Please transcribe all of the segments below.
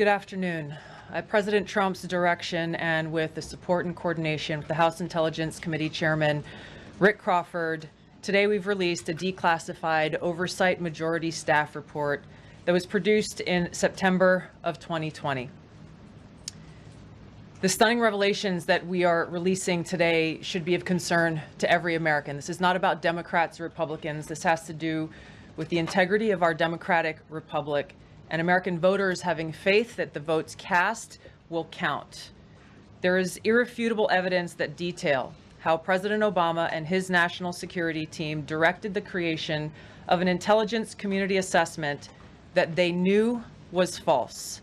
Good afternoon. At President Trump's direction and with the support and coordination with the House Intelligence Committee Chairman Rick Crawford, today we've released a declassified Oversight Majority Staff report that was produced in September of 2020. The stunning revelations that we are releasing today should be of concern to every American. This is not about Democrats or Republicans. This has to do with the integrity of our democratic republic and American voters having faith that the votes cast will count. There is irrefutable evidence that detail how President Obama and his national security team directed the creation of an intelligence community assessment that they knew was false.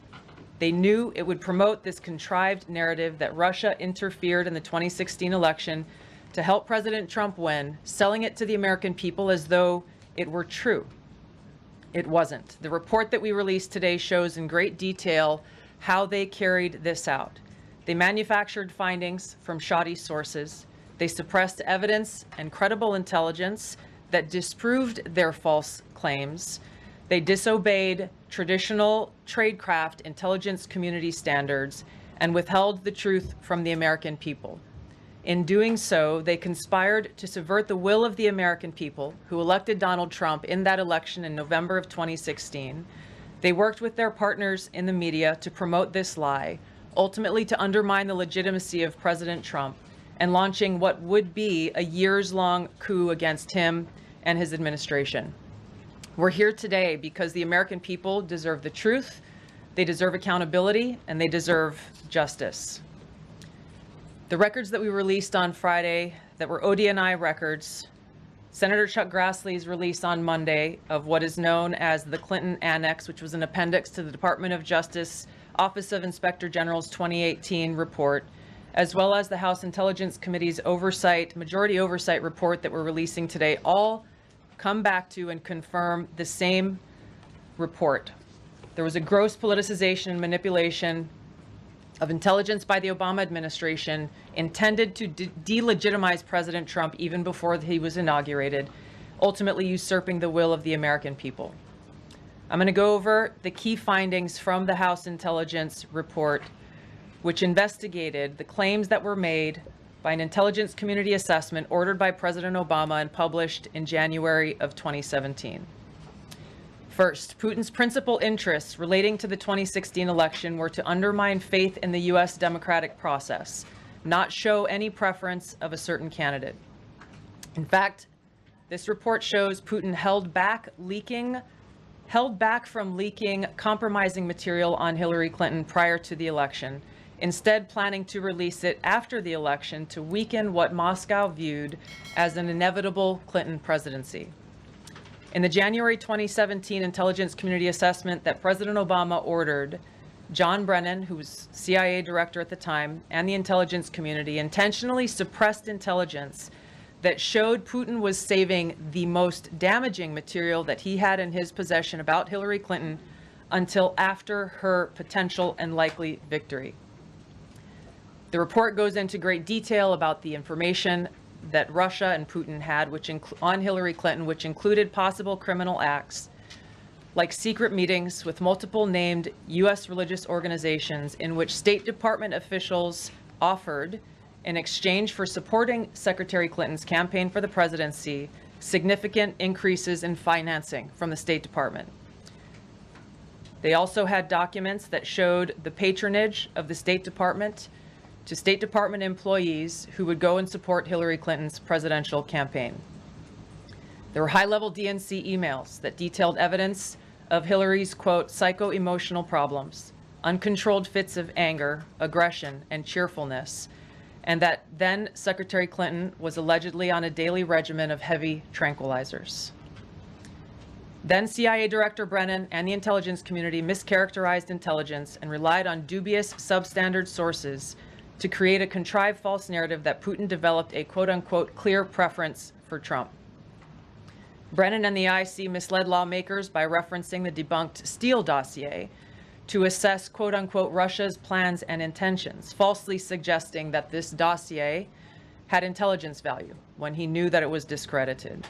They knew it would promote this contrived narrative that Russia interfered in the 2016 election to help President Trump win, selling it to the American people as though it were true. It wasn't. The report that we released today shows in great detail how they carried this out. They manufactured findings from shoddy sources. They suppressed evidence and credible intelligence that disproved their false claims. They disobeyed traditional tradecraft intelligence community standards and withheld the truth from the American people. In doing so, they conspired to subvert the will of the American people who elected Donald Trump in that election in November of 2016. They worked with their partners in the media to promote this lie, ultimately to undermine the legitimacy of President Trump and launching what would be a years-long coup against him and his administration. We're here today because the American people deserve the truth, they deserve accountability, and they deserve justice. The records that we released on Friday that were ODNI records, Senator Chuck Grassley's release on Monday of what is known as the Clinton Annex, which was an appendix to the Department of Justice Office of Inspector General's 2018 report, as well as the House Intelligence Committee's majority oversight report that we're releasing today, all come back to and confirm the same report. There was a gross politicization and manipulation of intelligence by the Obama administration intended to delegitimize President Trump even before he was inaugurated, ultimately usurping the will of the American people. I'm going to go over the key findings from the House Intelligence report, which investigated the claims that were made by an intelligence community assessment ordered by President Obama and published in January of 2017. First, Putin's principal interests relating to the 2016 election were to undermine faith in the U.S. democratic process, not show any preference of a certain candidate. In fact, this report shows Putin held back from leaking compromising material on Hillary Clinton prior to the election, instead planning to release it after the election to weaken what Moscow viewed as an inevitable Clinton presidency. In the January 2017 intelligence community assessment that President Obama ordered, John Brennan, who was CIA director at the time, and the intelligence community intentionally suppressed intelligence that showed Putin was saving the most damaging material that he had in his possession about Hillary Clinton until after her potential and likely victory. The report goes into great detail about the information that Russia and Putin had on Hillary Clinton, which included possible criminal acts like secret meetings with multiple named U.S. religious organizations in which State Department officials offered, in exchange for supporting Secretary Clinton's campaign for the presidency, significant increases in financing from the State Department. They also had documents that showed the patronage of the State Department to State Department employees who would go and support Hillary Clinton's presidential campaign. There were high-level DNC emails that detailed evidence of Hillary's, quote, psycho-emotional problems, uncontrolled fits of anger, aggression, and cheerfulness, and that then Secretary Clinton was allegedly on a daily regimen of heavy tranquilizers. Then CIA Director Brennan and the intelligence community mischaracterized intelligence and relied on dubious substandard sources to create a contrived false narrative that Putin developed a quote-unquote clear preference for Trump. Brennan and the IC misled lawmakers by referencing the debunked Steele dossier to assess quote-unquote Russia's plans and intentions, falsely suggesting that this dossier had intelligence value when he knew that it was discredited.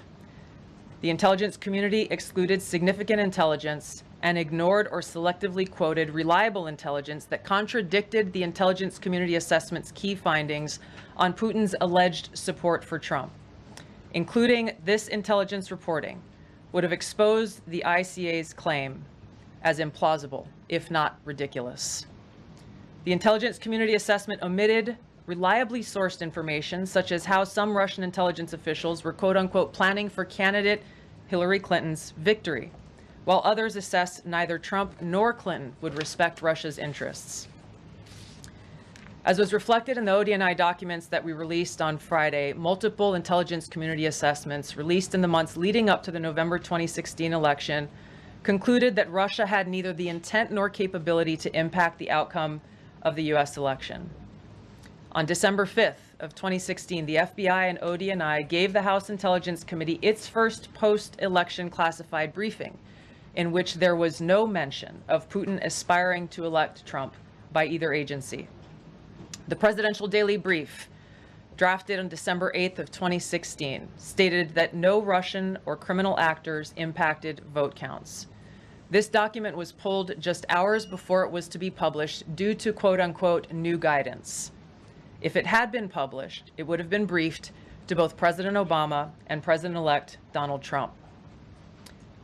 The intelligence community excluded significant intelligence and ignored or selectively quoted reliable intelligence that contradicted the intelligence community assessment's key findings on Putin's alleged support for Trump. Including this intelligence reporting would have exposed the ICA's claim as implausible, if not ridiculous. The intelligence community assessment omitted reliably sourced information, such as how some Russian intelligence officials were quote-unquote planning for candidate Hillary Clinton's victory, while others assessed neither Trump nor Clinton would respect Russia's interests. As was reflected in the ODNI documents that we released on Friday, multiple intelligence community assessments released in the months leading up to the November 2016 election concluded that Russia had neither the intent nor capability to impact the outcome of the U.S. election. On December 5th of 2016, the FBI and ODNI gave the House Intelligence Committee its first post-election classified briefing, in which there was no mention of Putin aspiring to elect Trump by either agency. The Presidential Daily Brief, drafted on December 8th of 2016, stated that no Russian or criminal actors impacted vote counts. This document was pulled just hours before it was to be published due to quote-unquote new guidance. If it had been published, it would have been briefed to both President Obama and President-elect Donald Trump.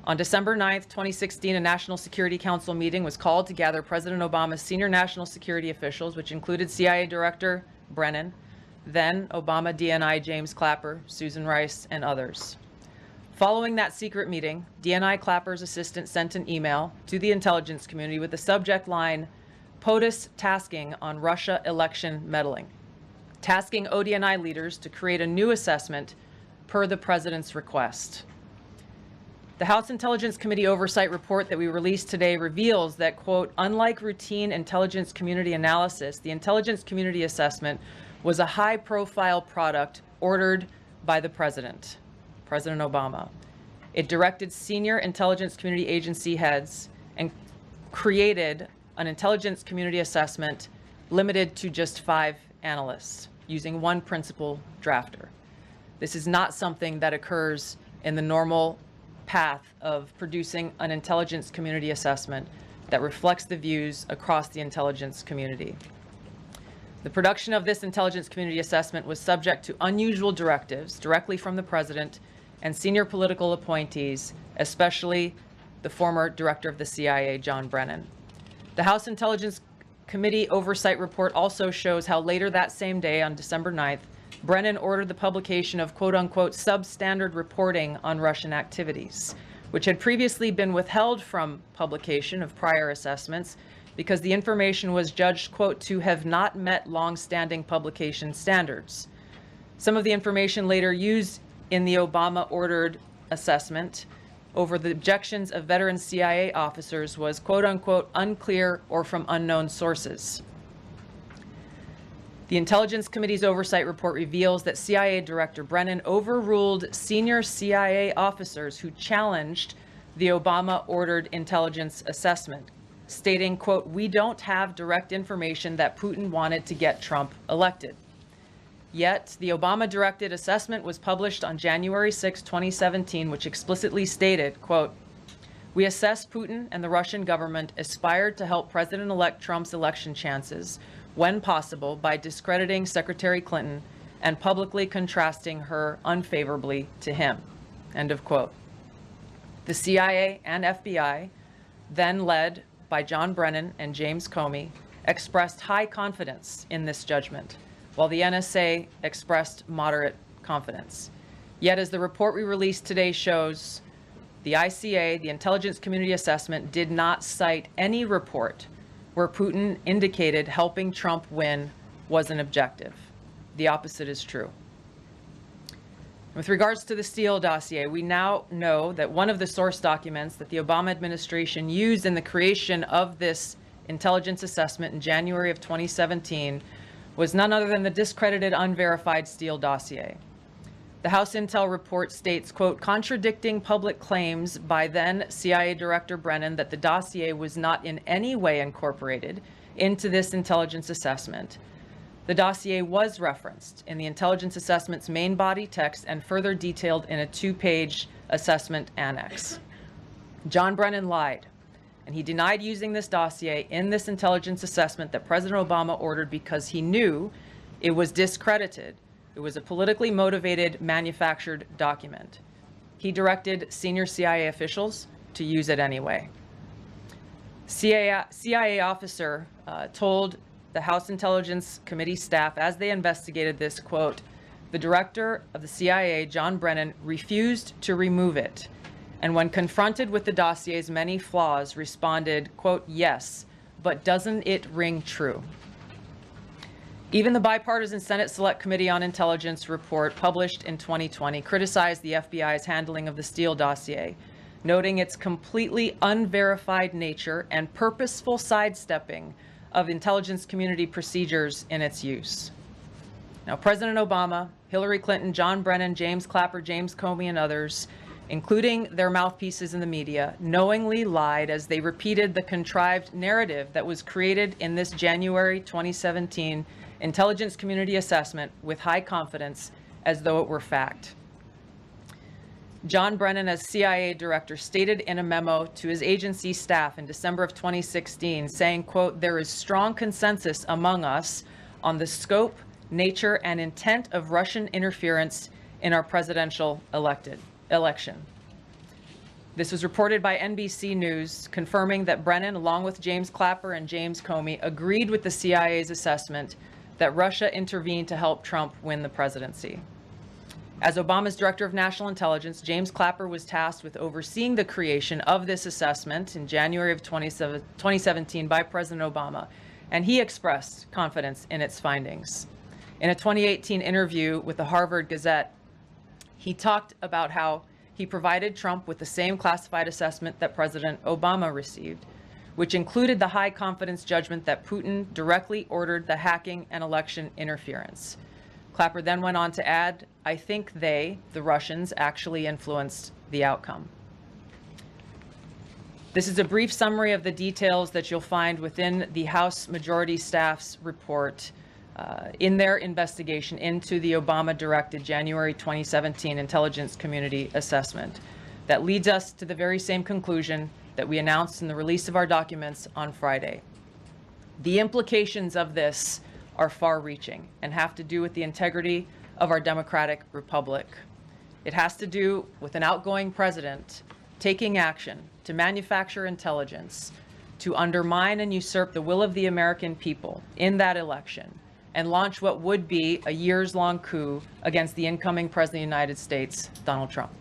On December 9th, 2016, a National Security Council meeting was called to gather President Obama's senior national security officials, which included CIA Director Brennan, then Obama DNI James Clapper, Susan Rice, and others. Following that secret meeting, DNI Clapper's assistant sent an email to the intelligence community with the subject line, POTUS tasking on Russia election meddling, tasking ODNI leaders to create a new assessment per the president's request. The House Intelligence Committee Oversight Report that we released today reveals that, quote, unlike routine intelligence community analysis, the intelligence community assessment was a high-profile product ordered by the president, President Obama. It directed senior intelligence community agency heads and created an intelligence community assessment limited to just 5 analysts, using one principal drafter. This is not something that occurs in the normal path of producing an intelligence community assessment that reflects the views across the intelligence community. The production of this intelligence community assessment was subject to unusual directives directly from the president and senior political appointees, especially the former director of the CIA, John Brennan. The House Intelligence Committee Oversight Report also shows how later that same day, on December 9th, Brennan ordered the publication of quote-unquote substandard reporting on Russian activities, which had previously been withheld from publication of prior assessments because the information was judged, quote, to have not met long-standing publication standards. Some of the information later used in the Obama-ordered assessment over the objections of veteran CIA officers was, quote-unquote, unclear or from unknown sources. The Intelligence Committee's Oversight Report reveals that CIA Director Brennan overruled senior CIA officers who challenged the Obama-ordered intelligence assessment, stating, quote, we don't have direct information that Putin wanted to get Trump elected. Yet, the Obama-directed assessment was published on January 6, 2017, which explicitly stated, quote, we assess Putin and the Russian government aspired to help President-elect Trump's election chances when possible by discrediting Secretary Clinton and publicly contrasting her unfavorably to him, end of quote. The CIA and FBI, then led by John Brennan and James Comey, expressed high confidence in this judgment, while the NSA expressed moderate confidence. Yet, as the report we released today shows, the ICA, the Intelligence Community Assessment, did not cite any report where Putin indicated helping Trump win was an objective. The opposite is true. With regards to the Steele dossier, we now know that one of the source documents that the Obama administration used in the creation of this intelligence assessment in January of 2017 was none other than the discredited, unverified Steele dossier. The House Intel report states, quote, contradicting public claims by then CIA Director Brennan that the dossier was not in any way incorporated into this intelligence assessment. The dossier was referenced in the intelligence assessment's main body text and further detailed in a 2-page assessment annex. John Brennan lied And he denied using this dossier in this intelligence assessment that President Obama ordered because he knew it was discredited. It was a politically motivated, manufactured document. He directed senior CIA officials to use it anyway. CIA officer told the House Intelligence Committee staff as they investigated this, quote, "The director of the CIA, John Brennan, refused to remove it, and when confronted with the dossier's many flaws, responded, quote, 'Yes, but doesn't it ring true?'" Even the bipartisan Senate Select Committee on Intelligence report published in 2020 criticized the FBI's handling of the Steele dossier, noting its completely unverified nature and purposeful sidestepping of intelligence community procedures in its use. Now, President Obama, Hillary Clinton, John Brennan, James Clapper, James Comey, and others, including their mouthpieces in the media, knowingly lied as they repeated the contrived narrative that was created in this January 2017 intelligence community assessment with high confidence as though it were fact. John Brennan, as CIA director, stated in a memo to his agency staff in December of 2016, saying, quote, "There is strong consensus among us on the scope, nature, and intent of Russian interference in our presidential election." This was reported by NBC News, confirming that Brennan, along with James Clapper and James Comey, agreed with the CIA's assessment that Russia intervened to help Trump win the presidency. As Obama's Director of National Intelligence, James Clapper was tasked with overseeing the creation of this assessment in January of 2017 by President Obama, and he expressed confidence in its findings. In a 2018 interview with the Harvard Gazette, he talked about how he provided Trump with the same classified assessment that President Obama received, which included the high confidence judgment that Putin directly ordered the hacking and election interference. Clapper then went on to add, "I think they, the Russians, actually influenced the outcome." This is a brief summary of the details that you'll find within the House Majority Staff's report in their investigation into the Obama-directed January 2017 Intelligence Community Assessment that leads us to the very same conclusion that we announced in the release of our documents on Friday. The implications of this are far-reaching and have to do with the integrity of our democratic republic. It has to do with an outgoing president taking action to manufacture intelligence to undermine and usurp the will of the American people in that election and launch what would be a years-long coup against the incoming President of the United States, Donald Trump.